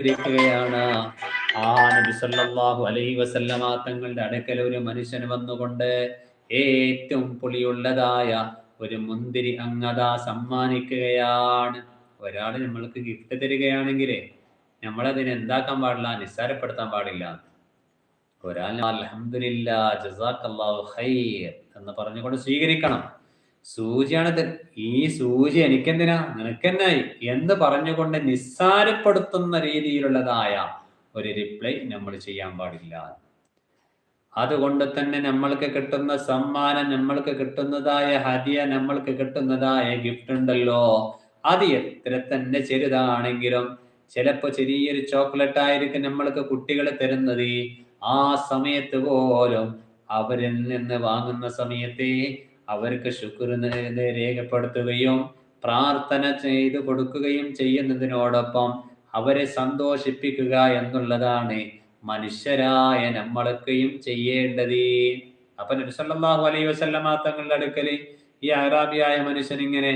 ാണ് ആ നബി സല്ലല്ലാഹു അലൈഹി വസല്ലമ തങ്ങളുടെ അടുക്കൽ ഒരു മനുഷ്യൻ വന്നുകൊണ്ട് ഏറ്റവും പുളിയുള്ളതായ ഒരു മുന്തിരി അങ്ങതാ സമ്മാനിക്കുകയാണ്. ഒരാൾ നമ്മൾക്ക് ഗിഫ്റ്റ് തരികയാണെങ്കിൽ നമ്മളതിനെ എന്താക്കാൻ പാടില്ല, നിസ്സാരപ്പെടുത്താൻ പാടില്ല. ഒരാൾ അൽഹംദുലില്ലാ ജസാക്കല്ലാഹു ഖൈർ എന്ന് പറഞ്ഞുകൊണ്ട് സ്വീകരിക്കണം. സൂചിയാണിത്. ഈ സൂചി എനിക്കെന്തിനാ, നിനക്കെന്നായി എന്ന് പറഞ്ഞുകൊണ്ട് നിസ്സാരപ്പെടുത്തുന്ന രീതിയിലുള്ളതായ ഒരു റിപ്ലൈ നമ്മൾ ചെയ്യാൻ പാടില്ല. അതുകൊണ്ട് തന്നെ നമ്മൾക്ക് കിട്ടുന്ന സമ്മാനം, നമ്മൾക്ക് കിട്ടുന്നതായ ഹദിയ, നമ്മൾക്ക് കിട്ടുന്നതായ ഗിഫ്റ്റ് ഉണ്ടല്ലോ, അത് എത്ര തന്നെ ചെറുതാണെങ്കിലും, ചിലപ്പോ ചെറിയൊരു ചോക്ലേറ്റ് ആയിരിക്കും നമ്മൾക്ക് കുട്ടികൾ തരുന്നത്. ആ സമയത്ത് പോലും അവരിൽ നിന്ന് വാങ്ങുന്ന സമയത്ത് അവർക്ക് ശുക്ർ രേഖപ്പെടുത്തുകയും പ്രാർത്ഥന ചെയ്തു കൊടുക്കുകയും ചെയ്യുന്നതിനോടൊപ്പം അവരെ സന്തോഷിപ്പിക്കുക എന്നുള്ളതാണ് മനുഷ്യരായ നമ്മളൊക്കെയും ചെയ്യേണ്ടത്. അപ്പൊ നബി സല്ലല്ലാഹു അലൈഹി വസല്ലമ തങ്ങളുടെ അടുക്കൽ ഈ അറാബിയായ മനുഷ്യൻ ഇങ്ങനെ